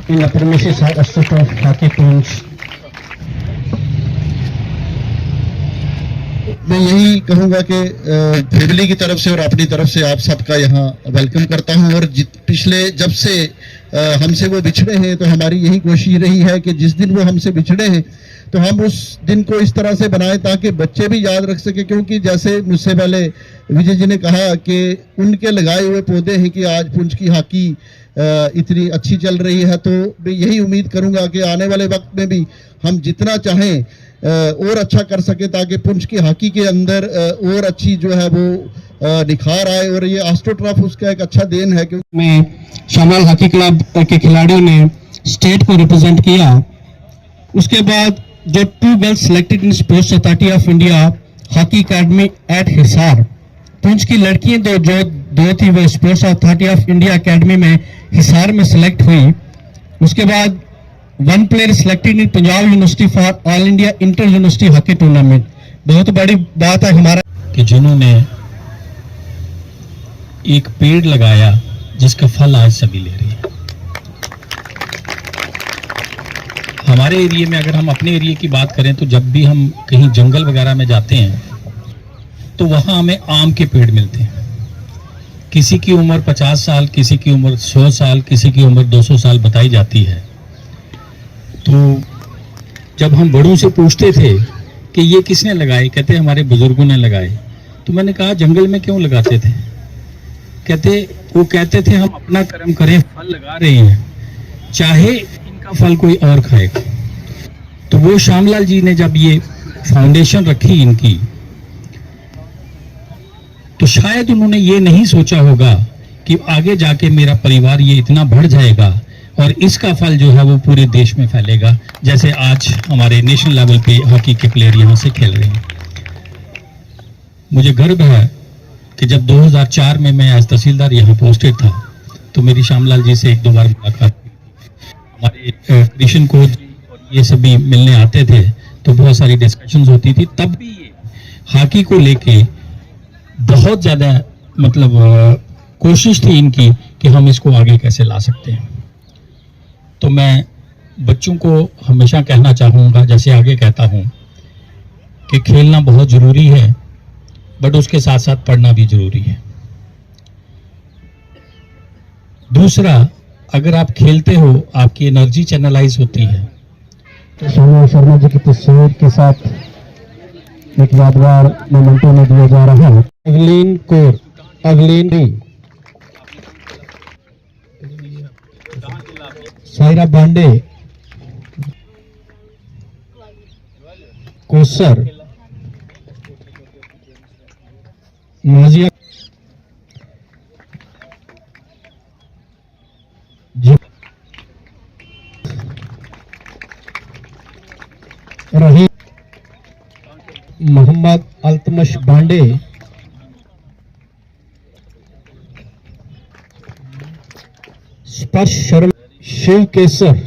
in the premises of Hockey Punch. मैं यही कहूंगा कि फैमिली की तरफ से और अपनी तरफ से आप सबका यहाँ वेलकम करता हूँ। और पिछले जब से हमसे वो बिछड़े हैं तो हमारी यही कोशिश रही है कि जिस दिन वो हमसे बिछड़े हैं तो हम उस दिन को इस तरह से बनाएं ताकि बच्चे भी याद रख सके, क्योंकि जैसे मुझसे पहले विजय जी ने कहा कि उनके लगाए हुए पौधे हैं कि आज पुंछ की हॉकी इतनी अच्छी चल रही है। तो मैं यही उम्मीद करूंगा कि आने वाले वक्त में भी हम जितना चाहें और अच्छा कर सके ताकि पुंछ की हॉकी के अंदर और अच्छी जो है वो निखार आए। और ये एस्ट्रोटर्फ उसका एक अच्छा देन है क्योंकि में शामलाल हॉकी क्लब के खिलाड़ियों ने स्टेट को रिप्रेजेंट किया। उसके बाद जो 2 girls selected in sports authority of India hockey academy eight Hisar, Poonch की लड़कियां दो थी वो sports authority of India academy में हिसार में सिलेक्ट हुई। उसके बाद 1 player selected in Punjab university for all India inter university hockey tournament. बहुत बड़ी बात है हमारा कि जिन्होंने एक पेड़ लगाया जिसका फल आज सभी ले रहे हैं। हमारे एरिया में अगर हम अपने एरिया की बात करें तो जब भी हम कहीं जंगल वगैरह में जाते हैं तो वहां हमें आम के पेड़ मिलते हैं। किसी की उम्र 50 साल, किसी की उम्र 100 साल, किसी की उम्र 200 साल बताई जाती है। तो जब हम बड़ों से पूछते थे कि ये किसने लगाए, कहते हमारे बुजुर्गों ने लगाए। तो मैंने कहा जंगल में क्यों लगाते थे? वो कहते थे हम अपना कर्म करें, फल लगा रहे हैं, चाहे इनका फल कोई और खाएगा। तो वो श्यामलाल जी ने जब ये फाउंडेशन रखी इनकी, तो शायद उन्होंने ये नहीं सोचा होगा कि आगे जाके मेरा परिवार ये इतना बढ़ जाएगा और इसका फल जो है वो पूरे देश में फैलेगा, जैसे आज हमारे नेशनल लेवल पे हॉकी के प्लेयर यहाँ से खेल रहे हैं। मुझे गर्व है कि जब 2004 में मैं एज तहसीलदार यहाँ पोस्टेड था तो मेरी श्यामलाल जी से 1-2 बार मुलाकात हुई। हमारे कृष्ण कोच जी और ये सभी मिलने आते थे तो बहुत सारी डिस्कशंस होती थी। तब भी ये हॉकी को लेके बहुत ज़्यादा कोशिश थी इनकी कि हम इसको आगे कैसे ला सकते हैं। तो मैं बच्चों को हमेशा कहना चाहूँगा, जैसे आगे कहता हूँ, कि खेलना बहुत ज़रूरी है बट उसके साथ साथ पढ़ना भी ज़रूरी है। दूसरा, अगर आप खेलते हो आपकी एनर्जी चैनलाइज होती है। तो सोनू शर्मा जी की तस्वीर के साथ एक यादगार मोमेंटो में दिया जा रहा है। अगलीन कौर, अगलीन डी, सायरा बांडे, कोसर, नाजिया रहीम, मोहम्मद अल्तमश बांडे, स्पर्श शर्मा, शिव केसर,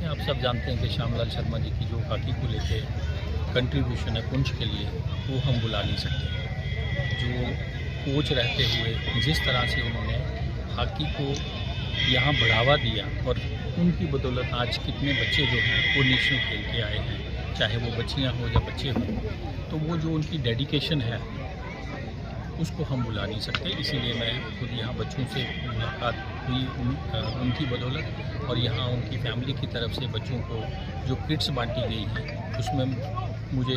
आप सब जानते हैं कि श्यामलाल शर्मा जी की जो हॉकी को लेके कंट्रीब्यूशन है पुंछ के लिए, वो हम भुला नहीं सकते। जो कोच रहते हुए जिस तरह से उन्होंने हॉकी को यहाँ बढ़ावा दिया और उनकी बदौलत आज कितने बच्चे जो हैं वो नेशनल खेल के आए हैं, चाहे वो बच्चियाँ हो या बच्चे हों। तो वो जो उनकी डेडिकेशन है उसको हम भुला नहीं सकते। इसीलिए मैं खुद यहाँ बच्चों से मुलाकात हुई उनकी बदौलत, और यहाँ उनकी फैमिली की तरफ से बच्चों को जो किट्स बांटी गई हैं उसमें मुझे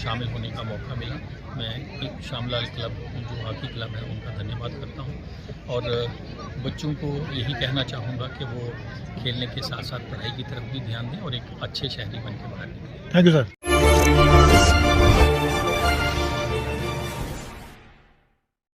शामिल होने का मौका मिला। मैं श्यामलाल क्लब जो हॉकी क्लब है उनका धन्यवाद करता हूं और बच्चों को यही कहना चाहूँगा कि वो खेलने के साथ साथ पढ़ाई की तरफ भी ध्यान दें और एक अच्छे शहरी बन के बाहर निकलें। Thank you sir.